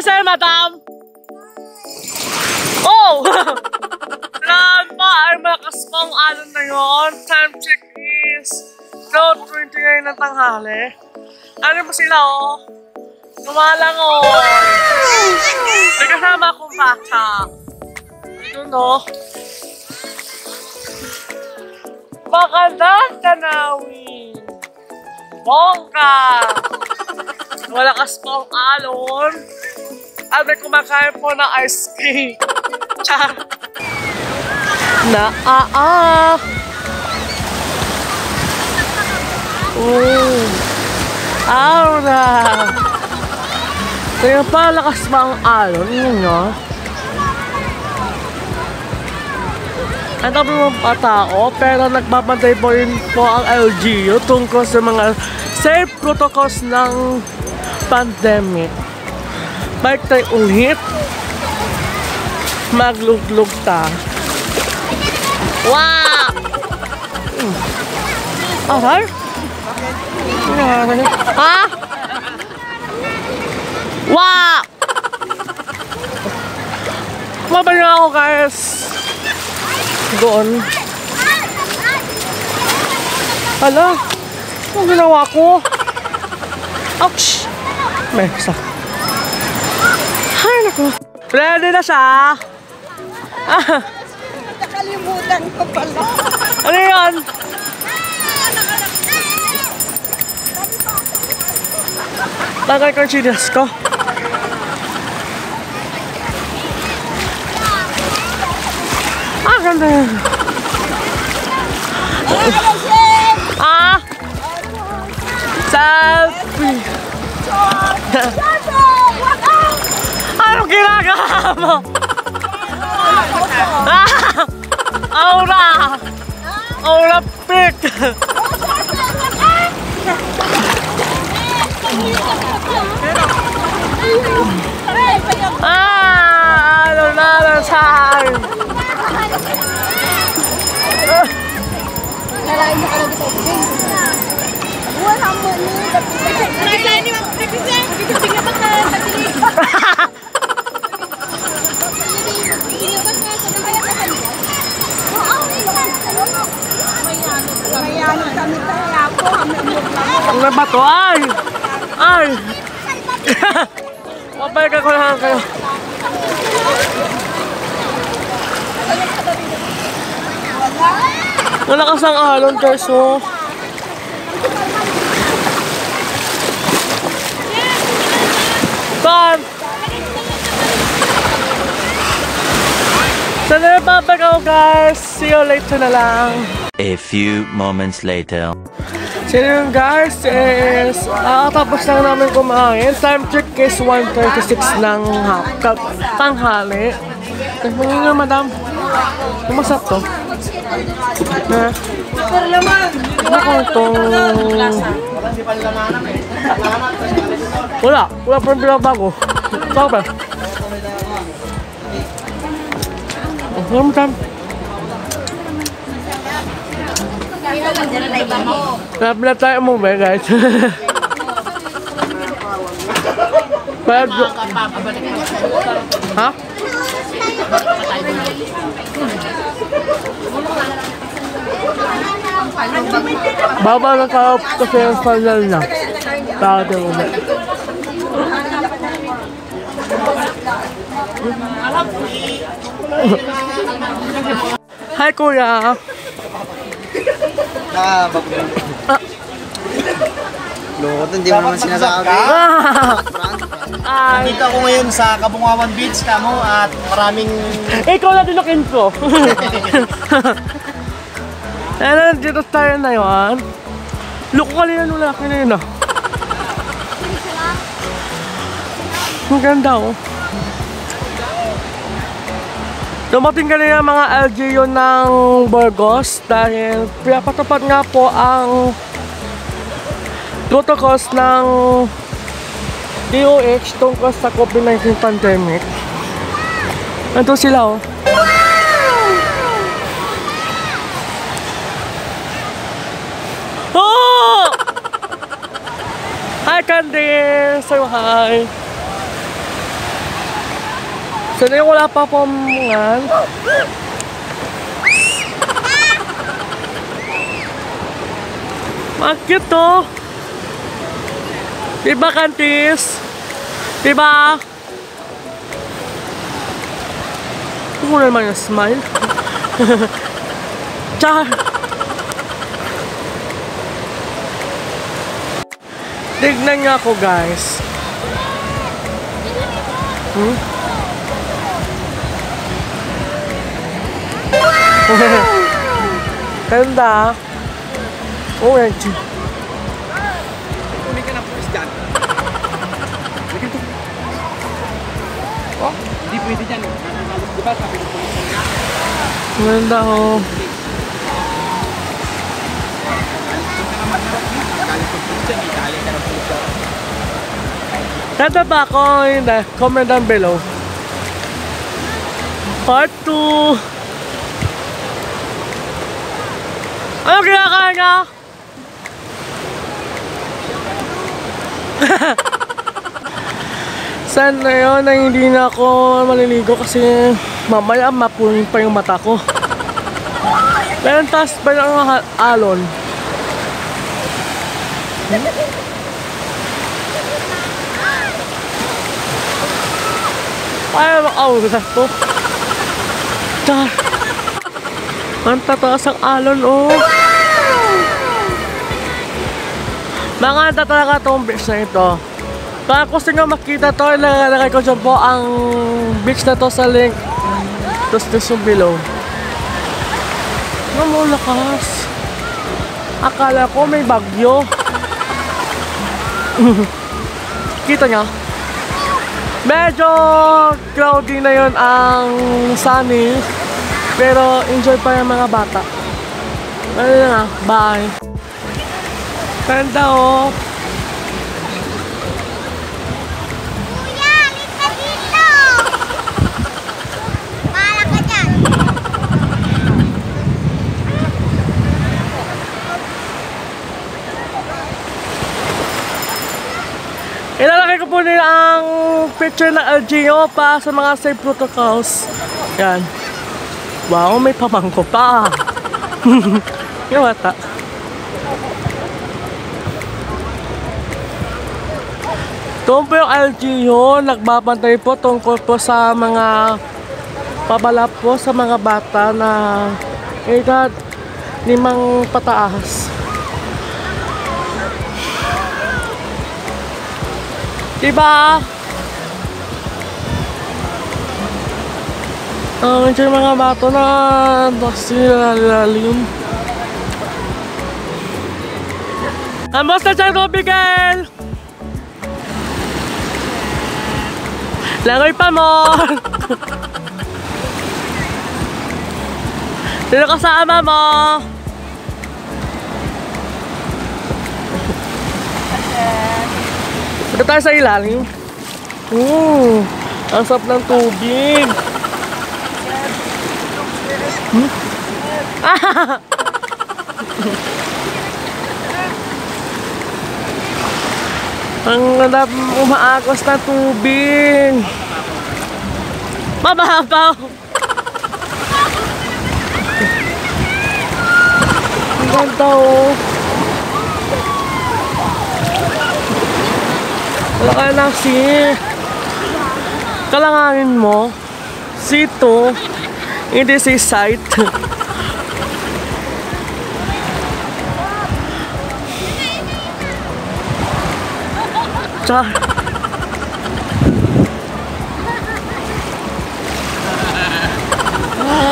sir, madam? Oh! Saan pa ay malakas pang alon na yun? Time check is 12:29 ng tanghali. Ano ba sila, oh? Lumalangon. May kasama akong bata. Ito, no? Magandang tanawin. Bongga. Malakas pang alon. At may kumakain po ng ice cream. Char. Oh. Aura. Kaya pa lakas pa ang alon. Yun nga. Ang dami mong patao, pero nagbabantay po rin po ang LGU tungkol sa mga safe protocols ng pandemic. Balik tayo ulit. Magluglug ta. Wow! Aray? Ha? Wow! Mabalik ako, guys. Doon. Hala? Anong ginawa ko? Ouch! May isa. Ay, naku. Ready na siya. Nakalimutan ko pala. Ano yun? Tagay ko yung chinas ko. Ganda yan. Selfie. Anong ginagawa mo? Aura! Aura pic! Ano saan? Nalain mo ka lang sa akin. Wala mo ni. Nalain ni Ma'am Pipisa. Bigyan ba ka pagdilig? Mayano kami kaya po. Ang ba to? Ay! Ay! Mabalik ako lang kayo. Malakas ang alon, guys, oh. Saan? Saan na babag ako, guys? See you later na lang. A few moments later. So yun, guys, is tapos lang namin kumain. Time check is 1:36 ng tanghali. Tingnan nga, madam. Kumasap to. Na. Ako itong... Wala pa rin binabago. Saka ba? Ano mo, madam? Grabe na tayo mo ba, guys? Ha? Baba na tayo kasi yung final na. Bakit yung ulit? Hi, kuya! Lukot, hindi mo naman sinasabi. Nandito ako ngayon sa Kabungawan Beach, kamo, at maraming... Ikaw na dinukin ko! Ayan na, dito tayo na yun. Luko ka nila nung laki na yun, ah. Ang ganda, oh. Dumating kanina mga LGU ng Burgos dahil pinapatupad nga po ang protocols ng DOH tungkol sa COVID-19 pandemic. Nandun sila, oh. Oh! Hi, Candice! Say hi! Sana yung wala pa pumungan. Ang cute to. Diba, Kantis? Diba? Ano naman yung smile? Char! Tignan niyo ako, guys. Ganda. Orange. Kunin ka ng pulis dyan. Oh, hindi pwede dyan. Nakakalos, diba? Sabi ng pulis. Ganda, oh. Ganda ba ako? Hindi. Comment down below. Part 2. Ano kinakain niya? Sana yun na hindi na ako maliligo kasi mamaya mapunin pa yung mata ko. Pero taas ba yung alon? Ay, makaulat to. Char. Ang tataas ang alon, oh. Maganda talaga itong beach na ito. Kaya kung gusto nyo makita to, ilalagay ko dyan po ang beach na to sa link. Description below. Namulakas. Akala ko may bagyo. Kita nyo? Medyo cloudy na yun ang sunny. Pero enjoy pa yung mga bata. Ano na, bye. Ganda, oh. Kuya, alis ka dito! Bahala ka dyan. Ilalagay ko po nila ang picture ng LGO pa sa mga safe protocols. Yan. Wow, may pamangko pa. Yung bata. Doon po yung LGO, nagbabantay po tungkol po sa mga pabala po sa mga bata na edad 5 pataas. Diba? Medyo yung mga bato na nasilalim. Kamusta dyan, Robigel? Langoy pa mo! Sino kasama mo? Ito tayo sa ilalim. Ang sarap ng tubig. Ang umaagos na tubig. Mababaw. Ang ganda, oh. Wala ka na kalangangin mo. Sito. Hindi si sight. Char.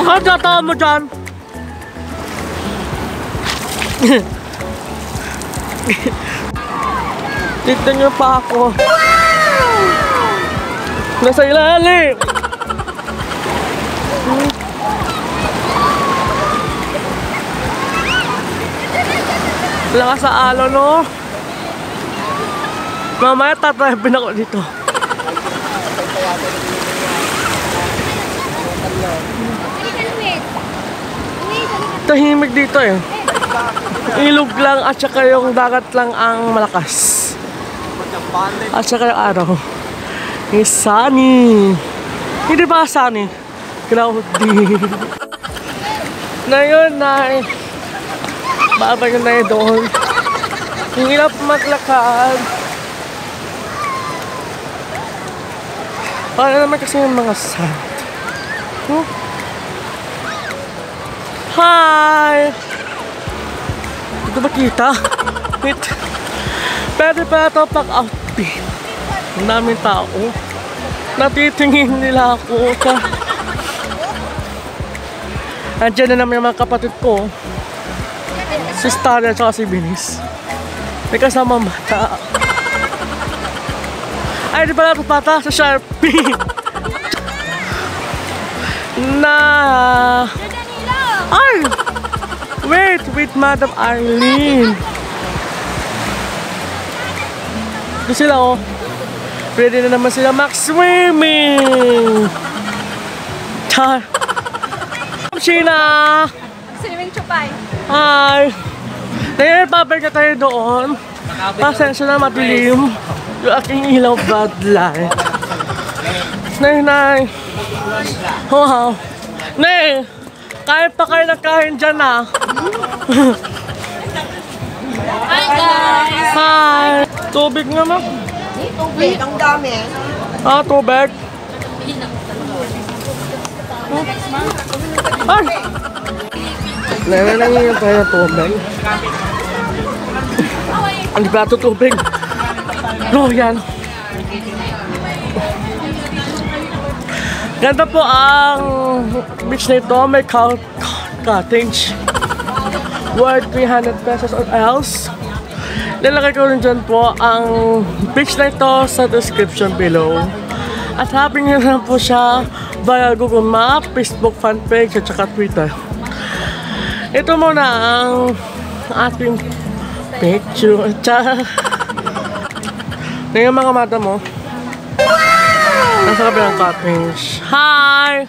Ano tatawa mo dyan? Tignan niyo pa ako. Nasa ilalim. Wala ka sa alon, no? Mamaya tatrapin ako dito. Tahimik dito eh. Ilog lang at saka yung dagat lang ang malakas. At saka yung araw. It's sunny. Hindi ba sunny? Cloudy. Na yun na babalik na yun doon. Ang hirap maglakad. Para naman kasi yung mga sand. Hi! Ito ba kita? Wait. Pwede pa ito pag-outfit. Ang daming tao. Natitingin nila ako. Andiyan na naman yung mga kapatid ko. Si Starry at si Binis. May kasama mata. Ay, di pala ito pata sa Sharpie. Ay! Wait, Madam Arlene. Ito sila, oh. Ready na naman sila mag-swimming. Char. Sheena! Swimming chupay. Hi! Ngayon, babalik na tayo doon. Pasensya na madilim. Yung aking ilaw bad light. Nay! Wow! Nay! Kain pa kayo ng kain dyan, ah. Hi guys! Hi! Tubig naman. Tubig, ang dami. Ah, tubig. Ay! Nananangin tayo ng tubig. Ang plato tubig. No, yan. Ganda po ang beach na ito. May cottage. Worth 300 pesos or else. Nilagay ko rin dyan po ang beach na ito sa description below. At hanapin nyo lang po siya via Google Map, Facebook fanpage at saka Twitter. Ito muna ang ating picture. Ngayon mga mata mo. Nasa kabilang cottage. Hi!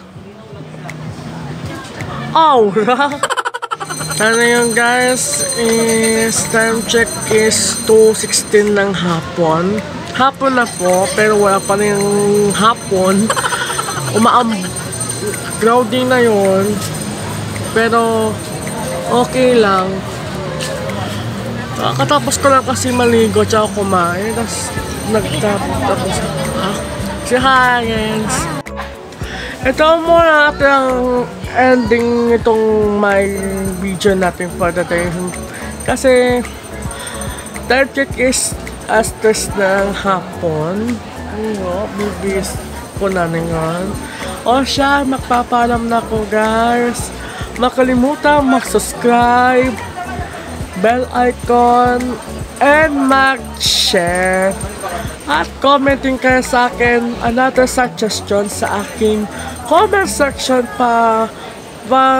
Aura! Ano yun guys, is time check is 2:16 ng hapon. Hapon na po, pero wala pa rin hapon. Crowding na yun. Pero okay lang. Katapos ko lang kasi maligo tsaka kumain. Tapos nagtapos. Say hi guys! Ito muna natin ang ending itong my video natin for the day. Kasi time check is as test ng hapon. Bibis ko na ngayon. O siya, magpapaalam na ko guys. Makalimutan mag-subscribe, bell icon, and mag-share. At commenting kayo sa akin another suggestion sa aking comment section para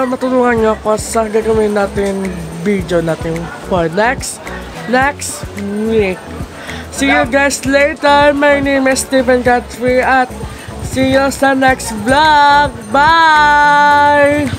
matulungan nyo ako sa gagawin natin video natin for next week. See you guys later. My name is Stephen Godfrey at see you sa next vlog. Bye!